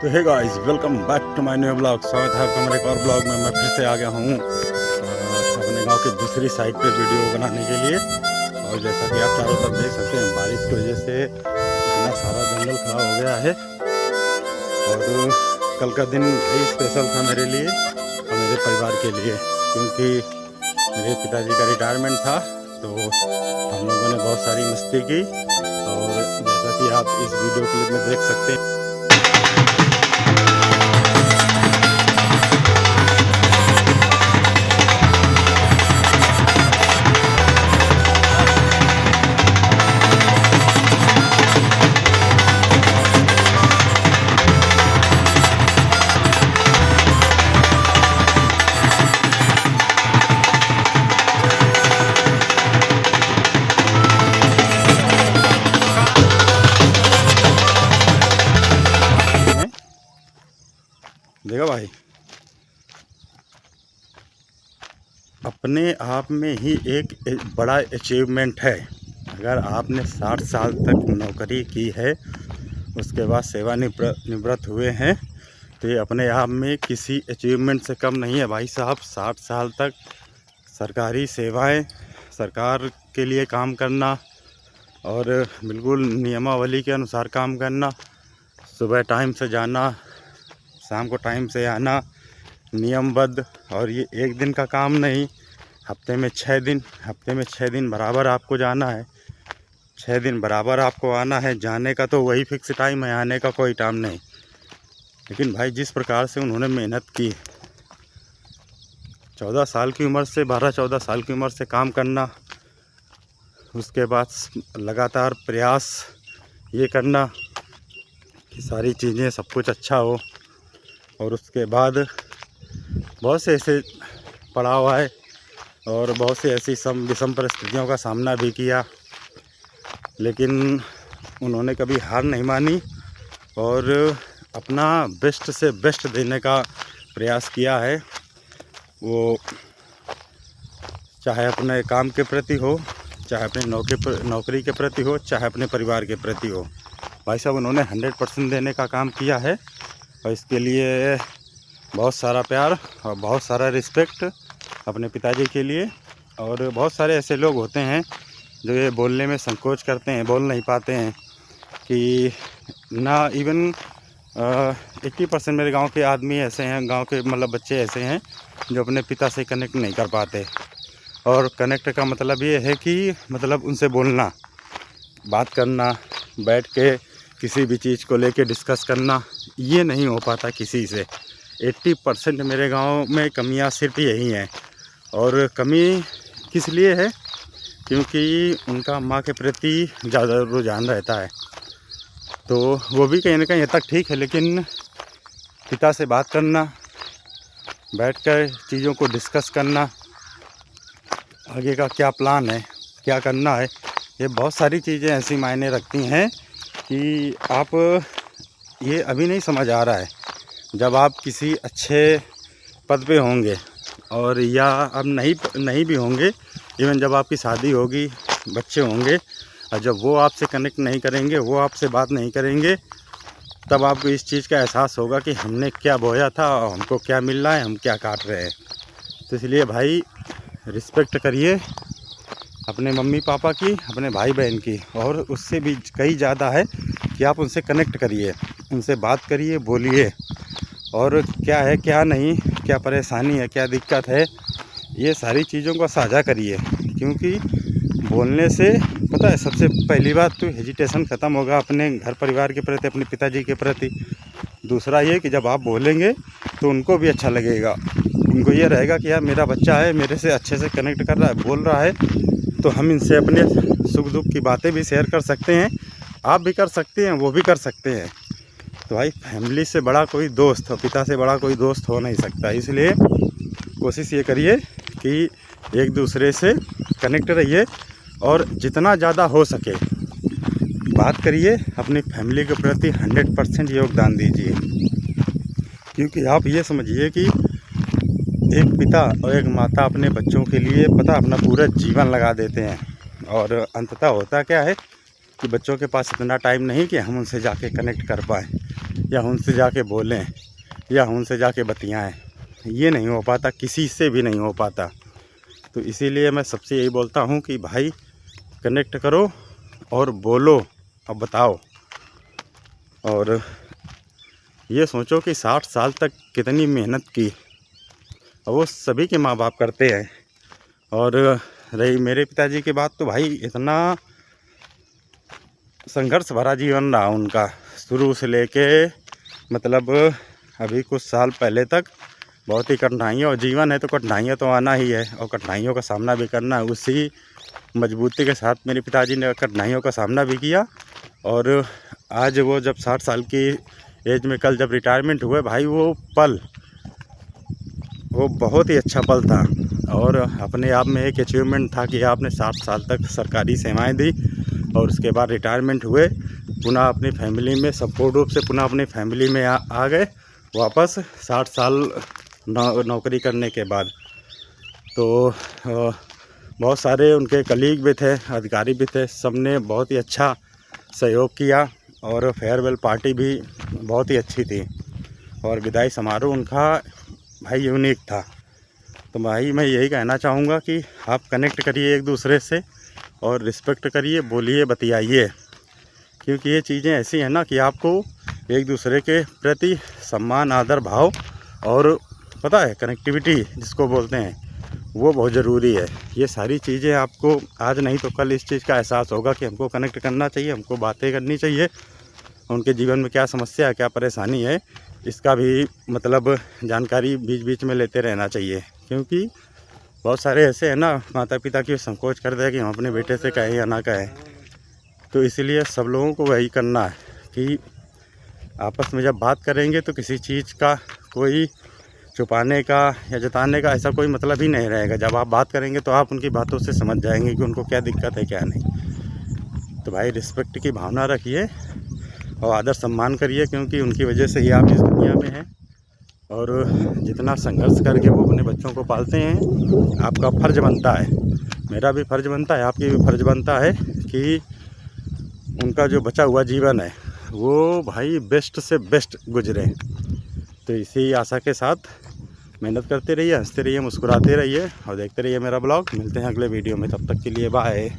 तो hey guys, welcome back to my new blog. स्वागत है आपका हमारे एक और ब्लॉग में। मैं फिर से आ गया हूँ अपने गांव की दूसरी साइड पे वीडियो बनाने के लिए। और जैसा कि आप चारों तरफ देख सकते हैं, बारिश की वजह से इतना सारा जंगल खड़ा हो गया है। और कल का दिन भी स्पेशल था मेरे लिए और मेरे परिवार के लिए, क्योंकि मेरे पिताजी का रिटायरमेंट था। तो हम लोगों ने बहुत सारी मस्ती की, और जैसा कि आप इस वीडियो क्लिप में देख सकते हैं। देखो भाई, अपने आप में ही एक बड़ा अचीवमेंट है। अगर आपने 60 साल तक नौकरी की है, उसके बाद सेवानिवृत्त हुए हैं, तो ये अपने आप में किसी अचीवमेंट से कम नहीं है भाई साहब। 60 साल तक सरकारी सेवाएं, सरकार के लिए काम करना और बिल्कुल नियमावली के अनुसार काम करना, सुबह टाइम से जाना, शाम को टाइम से आना, नियमबद्ध। और ये एक दिन का काम नहीं, हफ्ते में 6 दिन बराबर आपको जाना है, 6 दिन बराबर आपको आना है। जाने का तो वही फिक्स टाइम है, आने का कोई टाइम नहीं। लेकिन भाई, जिस प्रकार से उन्होंने मेहनत की, 14 साल की उम्र से 12-14 साल की उम्र से काम करना, उसके बाद लगातार प्रयास ये करना कि सारी चीज़ें, सब कुछ अच्छा हो। और उसके बाद बहुत से ऐसे पड़ाव आए और बहुत से ऐसी विषम परिस्थितियों का सामना भी किया, लेकिन उन्होंने कभी हार नहीं मानी और अपना बेस्ट से बेस्ट देने का प्रयास किया है। वो चाहे अपने काम के प्रति हो, चाहे अपने नौकरी के प्रति हो, चाहे अपने परिवार के प्रति हो। भाई साहब, उन्होंने 100% देने का काम किया है, और इसके लिए बहुत सारा प्यार और बहुत सारा रिस्पेक्ट अपने पिताजी के लिए। और बहुत सारे ऐसे लोग होते हैं जो ये बोलने में संकोच करते हैं, बोल नहीं पाते हैं कि ना। इवन 80% मेरे गांव के आदमी ऐसे हैं, गांव के मतलब बच्चे ऐसे हैं जो अपने पिता से कनेक्ट नहीं कर पाते। और कनेक्ट का मतलब ये है कि मतलब उनसे बोलना, बात करना, बैठ के किसी भी चीज़ को लेके डिस्कस करना, ये नहीं हो पाता किसी से। 80% मेरे गांव में कमियां सिर्फ यही हैं। और कमी किस लिए है? क्योंकि उनका माँ के प्रति ज़्यादा रुझान रहता है। तो वो भी कहीं ना कहीं हद तक ठीक है, लेकिन पिता से बात करना, बैठकर चीज़ों को डिस्कस करना, आगे का क्या प्लान है, क्या करना है, ये बहुत सारी चीज़ें ऐसी मायने रखती हैं कि आप ये अभी नहीं समझ आ रहा है। जब आप किसी अच्छे पद पे होंगे, और या अब नहीं भी होंगे, इवन जब आपकी शादी होगी, बच्चे होंगे, और जब वो आपसे कनेक्ट नहीं करेंगे, वो आपसे बात नहीं करेंगे, तब आपको इस चीज़ का एहसास होगा कि हमने क्या बोया था और हमको क्या मिल रहा है, हम क्या काट रहे हैं। तो इसलिए भाई, रिस्पेक्ट करिए अपने मम्मी पापा की, अपने भाई बहन की, और उससे भी कई ज़्यादा है कि आप उनसे कनेक्ट करिए, उनसे बात करिए, बोलिए, और क्या है क्या नहीं, क्या परेशानी है, क्या दिक्कत है, ये सारी चीज़ों को साझा करिए। क्योंकि बोलने से पता है, सबसे पहली बात तो हेजिटेशन ख़त्म होगा अपने घर परिवार के प्रति, अपने पिताजी के प्रति। दूसरा ये कि जब आप बोलेंगे तो उनको भी अच्छा लगेगा, उनको ये रहेगा कि यार मेरा बच्चा है, मेरे से अच्छे से कनेक्ट कर रहा है, बोल रहा है, तो हम इनसे अपने सुख दुख की बातें भी शेयर कर सकते हैं। आप भी कर सकते हैं, वो भी कर सकते हैं। तो भाई, फैमिली से बड़ा कोई दोस्त और पिता से बड़ा कोई दोस्त हो नहीं सकता। इसलिए कोशिश ये करिए कि एक दूसरे से कनेक्ट रहिए, और जितना ज़्यादा हो सके बात करिए, अपनी फैमिली के प्रति 100% योगदान दीजिए। क्योंकि आप ये समझिए कि एक पिता और एक माता अपने बच्चों के लिए अपना पूरा जीवन लगा देते हैं, और अंततः होता क्या है कि बच्चों के पास इतना टाइम नहीं कि हम उनसे जाके कनेक्ट कर पाएँ। या उनसे जाके बोलें या उनसे जाके बतियाएं, ये नहीं हो पाता, किसी से भी नहीं हो पाता। तो इसीलिए मैं सबसे यही बोलता हूँ कि भाई कनेक्ट करो और बोलो और बताओ। और ये सोचो कि 60 साल तक कितनी मेहनत की, और वो सभी के माँ बाप करते हैं। और रही मेरे पिताजी की बात, तो भाई इतना संघर्ष भरा जीवन रहा उनका, शुरू से लेके मतलब अभी कुछ साल पहले तक बहुत ही कठिनाइयाँ, और जीवन है तो कठिनाइयाँ तो आना ही है, और कठिनाइयों का सामना भी करना है। उसी मजबूती के साथ मेरे पिताजी ने कठिनाइयों का सामना भी किया। और आज वो जब 60 साल की एज में कल जब रिटायरमेंट हुए भाई, वो बहुत ही अच्छा पल था, और अपने आप में एक अचीवमेंट था कि आपने 60 साल तक सरकारी सेवाएं दी और उसके बाद रिटायरमेंट हुए, पुनः अपनी फैमिली में सपोर्ट रूप से पुनः अपनी फैमिली में आ गए वापस 60 साल नौकरी करने के बाद। तो बहुत सारे उनके कलीग भी थे, अधिकारी भी थे, सब ने बहुत ही अच्छा सहयोग किया, और फेयरवेल पार्टी भी बहुत ही अच्छी थी, और विदाई समारोह उनका भाई यूनिक था। तो भाई मैं यही कहना चाहूँगा कि आप कनेक्ट करिए एक दूसरे से, और रिस्पेक्ट करिए, बोलिए, बतियाइए, क्योंकि ये चीज़ें ऐसी हैं ना कि आपको एक दूसरे के प्रति सम्मान, आदर भाव, और पता है कनेक्टिविटी जिसको बोलते हैं, वो बहुत ज़रूरी है। ये सारी चीज़ें आपको आज नहीं तो कल इस चीज़ का एहसास होगा कि हमको कनेक्ट करना चाहिए, हमको बातें करनी चाहिए, उनके जीवन में क्या समस्या है, क्या परेशानी है, इसका भी मतलब जानकारी बीच बीच में लेते रहना चाहिए। क्योंकि बहुत सारे ऐसे हैं ना, माता पिता की संकोच करते हैं कि हम अपने बेटे से कहें या ना कहें। तो इसीलिए सब लोगों को वही करना है कि आपस में जब बात करेंगे तो किसी चीज़ का कोई छुपाने का या जताने का ऐसा कोई मतलब ही नहीं रहेगा। जब आप बात करेंगे तो आप उनकी बातों से समझ जाएंगे कि उनको क्या दिक्कत है क्या नहीं। तो भाई रिस्पेक्ट की भावना रखिए और आदर सम्मान करिए, क्योंकि उनकी वजह से ही आप इस दुनिया में हैं। और जितना संघर्ष करके वो अपने बच्चों को पालते हैं, आपका फ़र्ज़ बनता है, मेरा भी फ़र्ज़ बनता है, आपकी भी फ़र्ज़ बनता है कि उनका जो बचा हुआ जीवन है वो भाई बेस्ट से बेस्ट गुजरे। तो इसी आशा के साथ मेहनत करते रहिए, हंसते रहिए, मुस्कुराते रहिए, और देखते रहिए मेरा ब्लॉग। मिलते हैं अगले वीडियो में, तब तक के लिए बाय।